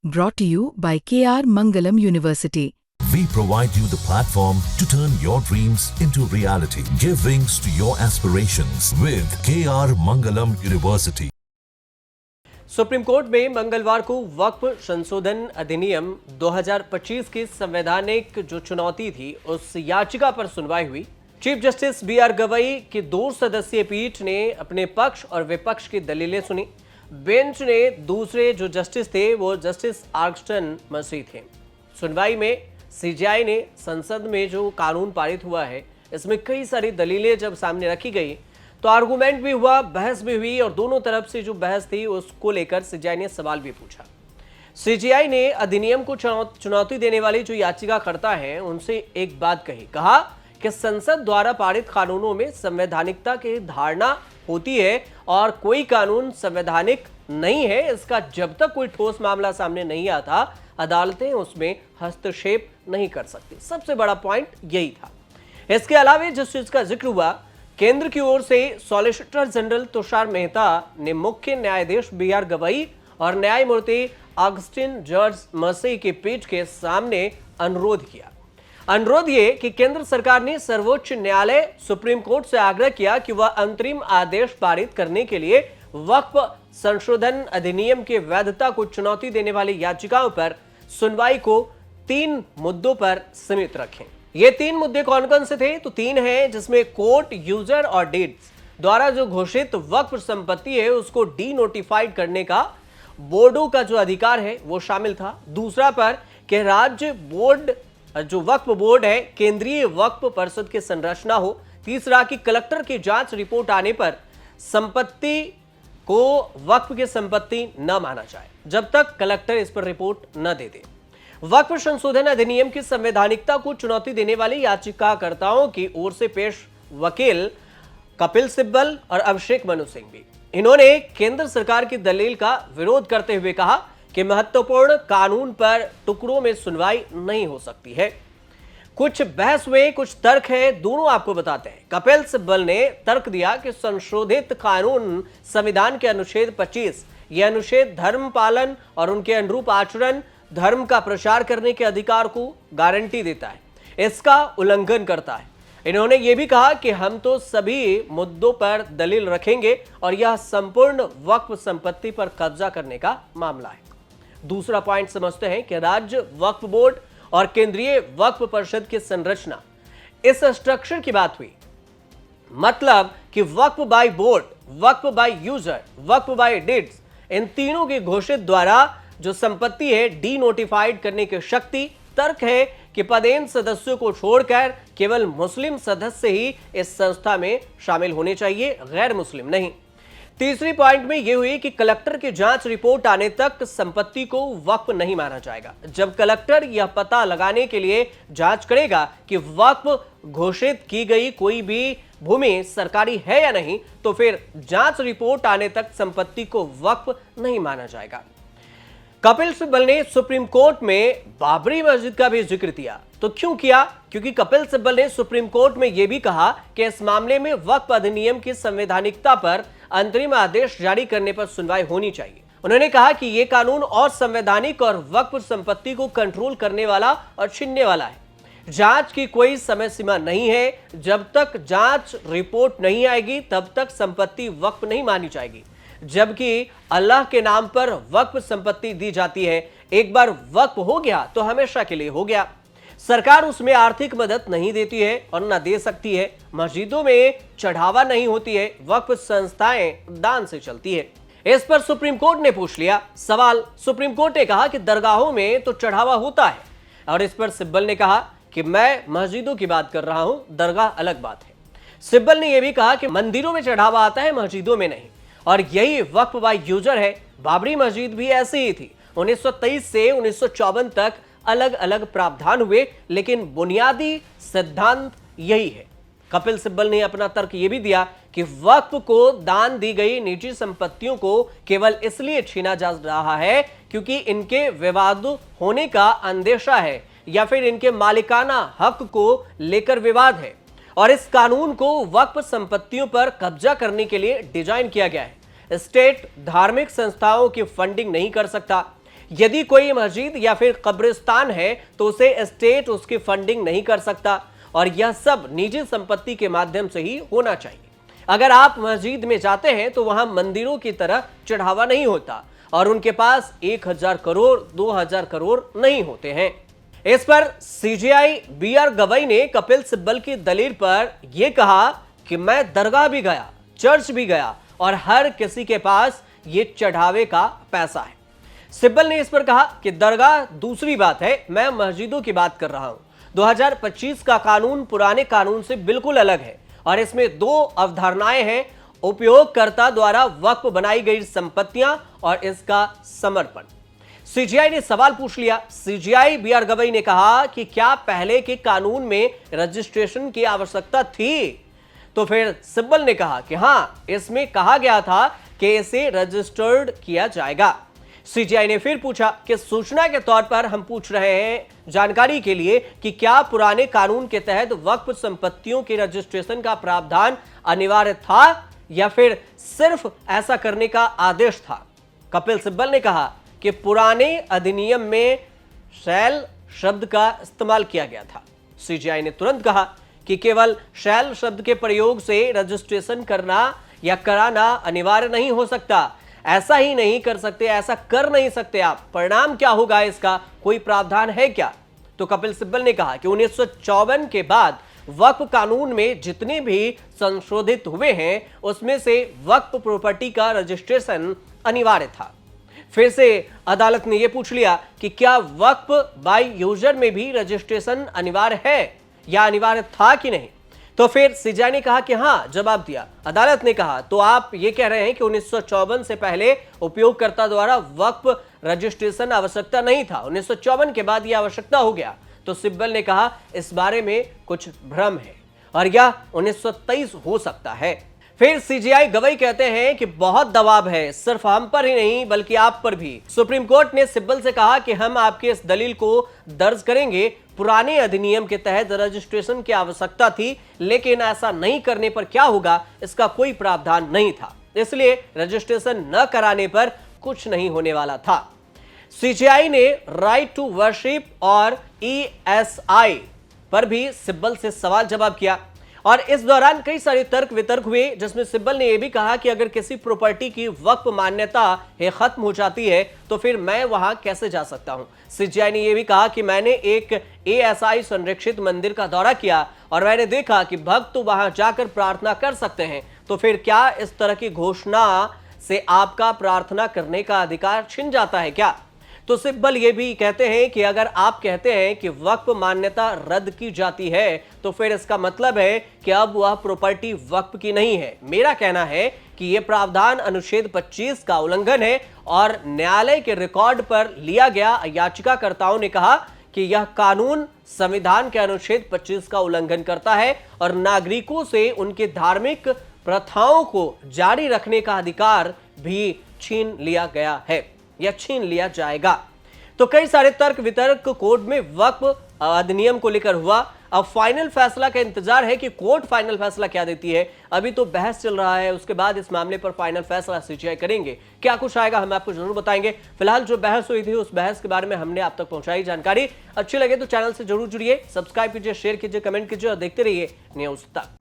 Brought to you by KR Mangalam University. We provide you the platform to turn your dreams into reality. Give wings to your aspirations with KR Mangalam University. Supreme court में मंगलवार को वक्फ संशोधन अधिनियम 2025 की संवैधानिक जो चुनौती थी उस याचिका पर सुनवाई हुई। चीफ जस्टिस BR गवई की 2 सदस्यीय पीठ ने अपने पक्ष और विपक्ष की दलीलें सुनी। बेंच ने दूसरे जो जस्टिस थे वो जस्टिस आर्गस्टन मसीह थे। सुनवाई में CJI ने संसद में जो कानून पारित हुआ है इसमें कई सारी दलीलें जब सामने रखी गई तो आर्गुमेंट भी हुआ, बहस भी हुई और दोनों तरफ से जो बहस थी उसको लेकर CJI ने सवाल भी पूछा। CJI ने अधिनियम को चुनौती देने वाली जो याचिकाकर्ता हैं उनसे एक बात कहा कि संसद द्वारा पारित कानूनों में संवैधानिकता की धारणा होती है और कोई कानून संवैधानिक नहीं है, इसका जब तक कोई ठोस मामला सामने नहीं आता अदालतें उसमें हस्तक्षेप नहीं कर सकती। सबसे बड़ा पॉइंट यही था। इसके अलावा जिस चीज का जिक्र हुआ, केंद्र की ओर से सॉलिसिटर जनरल तुषार मेहता ने मुख्य न्यायाधीश BR गवई और न्यायमूर्ति ऑगस्टिन जॉर्ज मर्सी की पीठ के सामने अनुरोध किया। अनुरोध ये कि केंद्र सरकार ने सर्वोच्च न्यायालय सुप्रीम कोर्ट से आग्रह किया कि वह अंतरिम आदेश पारित करने के लिए वक्फ संशोधन अधिनियम की वैधता को चुनौती देने वाली याचिकाओं पर सुनवाई को 3 मुद्दों पर सीमित रखें। ये 3 मुद्दे कौन कौन से थे? तो 3 हैं जिसमें कोर्ट, यूजर और डीड्स द्वारा जो घोषित वक्फ संपत्ति है उसको डी नोटिफाइड करने का बोर्डों का जो अधिकार है वो शामिल था। दूसरा पर कि राज्य बोर्ड जो वक्फ बोर्ड है केंद्रीय वक्फ परिषद की संरचना हो। तीसरा कि कलेक्टर की जांच रिपोर्ट आने पर संपत्ति को वक्फ की संपत्ति न माना जाए जब तक कलेक्टर इस पर रिपोर्ट न दे दे। वक्फ संशोधन अधिनियम की संवैधानिकता को चुनौती देने वाली याचिकाकर्ताओं की ओर से पेश वकील कपिल सिब्बल और अभिषेक मनु सिंह भी, इन्होंने केंद्र सरकार की दलील का विरोध करते हुए कहा कि महत्वपूर्ण कानून पर टुकड़ों में सुनवाई नहीं हो सकती है। कुछ बहस हुए, कुछ तर्क है, दोनों आपको बताते हैं। कपिल सिब्बल ने तर्क दिया कि संशोधित कानून संविधान के अनुच्छेद 25 यह अनुच्छेद धर्म पालन और उनके अनुरूप आचरण, धर्म का प्रचार करने के अधिकार को गारंटी देता है, इसका उल्लंघन करता है। इन्होंने यह भी कहा कि हम तो सभी मुद्दों पर दलील रखेंगे और यह संपूर्ण वक्फ संपत्ति पर कब्जा करने का मामला है। दूसरा पॉइंट समझते हैं कि राज्य वक्फ बोर्ड और केंद्रीय वक्फ परिषद की संरचना, इस स्ट्रक्चर की बात हुई। मतलब कि waqf by board, waqf by user, waqf by deeds, इन तीनों के घोषित द्वारा जो संपत्ति है डी नोटिफाइड करने की शक्ति। तर्क है कि पदेन सदस्यों को छोड़कर केवल मुस्लिम सदस्य ही इस संस्था में शामिल होने चाहिए, गैर मुस्लिम नहीं। तीसरी पॉइंट में यह हुई कि कलेक्टर की जांच रिपोर्ट आने तक संपत्ति को वक्फ नहीं माना जाएगा। जब कलेक्टर यह पता लगाने के लिए जांच करेगा कि वक्फ घोषित की गई कोई भी भूमि सरकारी है या नहीं, तो फिर जांच रिपोर्ट आने तक संपत्ति को वक्फ नहीं माना जाएगा। कपिल सिब्बल ने सुप्रीम कोर्ट में बाबरी मस्जिद का भी जिक्र किया। तो क्यों किया? क्योंकि कपिल सिब्बल ने सुप्रीम कोर्ट में यह भी कहा कि इस मामले में वक्फ अधिनियम की संवैधानिकता पर अंतरिम आदेश जारी करने पर सुनवाई होनी चाहिए। उन्होंने कहा कि यह कानून और संवैधानिक और वक्फ संपत्ति को कंट्रोल करने वाला और छीनने वाला है। जांच की कोई समय सीमा नहीं है, जब तक जांच रिपोर्ट नहीं आएगी तब तक संपत्ति वक्फ नहीं मानी जाएगी। जबकि अल्लाह के नाम पर वक्फ संपत्ति दी जाती है, एक बार वक्फ हो गया तो हमेशा के लिए हो गया। सरकार उसमें आर्थिक मदद नहीं देती है और न दे सकती है। मस्जिदों में चढ़ावा नहीं होती है, वक्फ संस्थाएं दान से चलती है। इस पर सुप्रीम कोर्ट ने पूछ लिया सवाल। सुप्रीम कोर्ट ने कहा कि दरगाहों में तो चढ़ावा होता है, और इस पर सिब्बल ने कहा कि मैं मस्जिदों की बात कर रहा हूं, दरगाह अलग बात है। सिब्बल ने यह भी कहा कि मंदिरों में चढ़ावा आता है, मस्जिदों में नहीं, और यही वक्फ बाय यूजर है। बाबरी मस्जिद भी ऐसी ही थी। 1923 से 1954 तक अलग अलग प्रावधान हुए, लेकिन बुनियादी सिद्धांत यही है। कपिल सिब्बल ने अपना तर्क यह भी दिया कि वक्फ को दान दी गई निजी संपत्तियों को केवल इसलिए छीना जा रहा है क्योंकि इनके विवाद होने का अंदेशा है या फिर इनके मालिकाना हक को लेकर विवाद है, और इस कानून को वक्फ संपत्तियों पर कब्जा करने के लिए डिजाइन किया गया है। स्टेट धार्मिक संस्थाओं की फंडिंग नहीं कर सकता, यदि कोई मस्जिद या फिर कब्रिस्तान है तो उसे स्टेट उसकी फंडिंग नहीं कर सकता और यह सब निजी संपत्ति के माध्यम से ही होना चाहिए। अगर आप मस्जिद में जाते हैं तो वहां मंदिरों की तरह चढ़ावा नहीं होता और उनके पास 1000 करोड़ 2000 करोड़ नहीं होते हैं। इस पर सीजेआई बीआर गवई ने कपिल सिब्बल की दलील पर यह कहा कि मैं दरगाह भी गया, चर्च भी गया और हर किसी के पास ये चढ़ावे का पैसा है। सिब्बल ने इस पर कहा कि दरगाह दूसरी बात है, मैं मस्जिदों की बात कर रहा हूं। 2025 का कानून पुराने कानून से बिल्कुल अलग है और इसमें 2 अवधारणाएं हैं, उपयोगकर्ता द्वारा वक्फ बनाई गई संपत्तियां और इसका समर्पण। सीजीआई ने सवाल पूछ लिया। सीजीआई बीआर गवई ने कहा कि क्या पहले के कानून में रजिस्ट्रेशन की आवश्यकता थी? तो फिर सिब्बल ने कहा कि हां, इसमें कहा गया था कि इसे रजिस्टर्ड किया जाएगा। सीजीआई ने फिर पूछा कि सूचना के तौर पर हम पूछ रहे हैं जानकारी के लिए कि क्या पुराने कानून के तहत वक्फ संपत्तियों के रजिस्ट्रेशन का प्रावधान अनिवार्य था या फिर सिर्फ ऐसा करने का आदेश था? कपिल सिब्बल ने कहा कि पुराने अधिनियम में शैल शब्द का इस्तेमाल किया गया था। सीजीआई ने तुरंत कहा कि केवल शैल शब्द के प्रयोग से रजिस्ट्रेशन करना या कराना अनिवार्य नहीं हो सकता। ऐसा ही नहीं कर सकते, ऐसा कर नहीं सकते आप। परिणाम क्या होगा इसका, कोई प्रावधान है क्या? तो कपिल सिब्बल ने कहा कि 1954 के बाद वक्फ कानून में जितने भी संशोधित हुए हैं उसमें से वक्फ प्रॉपर्टी का रजिस्ट्रेशन अनिवार्य था। फिर से अदालत ने यह पूछ लिया कि क्या वक्फ बाय यूजर में भी रजिस्ट्रेशन अनिवार्य है या अनिवार्य था कि नहीं? तो फिर सीजीआई ने कहा कि हां, जवाब दिया। अदालत ने कहा तो आप ये कह रहे हैं कि 1954 से पहले उपयोगकर्ता द्वारा वक्फ रजिस्ट्रेशन आवश्यकता नहीं था, 1954 के बाद यह आवश्यकता हो गया। तो सिब्बल ने कहा इस बारे में कुछ भ्रम है और यह 1923 हो सकता है। फिर सीजीआई गवई कहते हैं कि बहुत दबाव है, सिर्फ हम पर ही नहीं बल्कि आप पर भी। सुप्रीम कोर्ट ने सिब्बल से कहा कि हम आपकी इस दलील को दर्ज करेंगे। पुराने अधिनियम के तहत रजिस्ट्रेशन की आवश्यकता थी, लेकिन ऐसा नहीं करने पर क्या होगा इसका कोई प्रावधान नहीं था, इसलिए रजिस्ट्रेशन न कराने पर कुछ नहीं होने वाला था। सीजीआई ने राइट टू वर्शिप और ईएसआई पर भी सिब्बल से सवाल जवाब किया और इस दौरान कई सारे तर्क वितर्क हुए, जिसमें सिब्बल ने यह भी कहा कि अगर किसी प्रॉपर्टी की वक्फ मान्यता खत्म हो जाती है तो फिर मैं वहां कैसे जा सकता हूं। सीजीआई ने यह भी कहा कि मैंने एक एएसआई संरक्षित मंदिर का दौरा किया और मैंने देखा कि भक्त तो वहां जाकर प्रार्थना कर सकते हैं, तो फिर क्या इस तरह की घोषणा से आपका प्रार्थना करने का अधिकार छिन जाता है क्या? तो सिब्बल ये भी कहते हैं कि अगर आप कहते हैं कि वक्फ मान्यता रद्द की जाती है तो फिर इसका मतलब है कि अब वह प्रॉपर्टी वक्फ की नहीं है। मेरा कहना है कि यह प्रावधान अनुच्छेद 25 का उल्लंघन है और न्यायालय के रिकॉर्ड पर लिया गया। याचिकाकर्ताओं ने कहा कि यह कानून संविधान के अनुच्छेद 25 का उल्लंघन करता है और नागरिकों से उनके धार्मिक प्रथाओं को जारी रखने का अधिकार भी छीन लिया गया है या छीन लिया जाएगा। तो कई सारे तर्क वितर्क कोर्ट में वक्फ अधिनियम को लेकर हुआ। अब फाइनल फैसला का इंतजार है कि कोर्ट फाइनल फैसला क्या देती है। अभी तो बहस चल रहा है, उसके बाद इस मामले पर फाइनल फैसला सीजीआई करेंगे। क्या कुछ आएगा हम आपको जरूर बताएंगे। फिलहाल जो बहस हुई थी उस बहस के बारे में हमने आप तक पहुंचाई जानकारी। अच्छी लगे तो चैनल से जरूर जुड़िए, सब्सक्राइब कीजिए, शेयर कीजिए, कमेंट कीजिए और देखते रहिए न्यूज़ तक।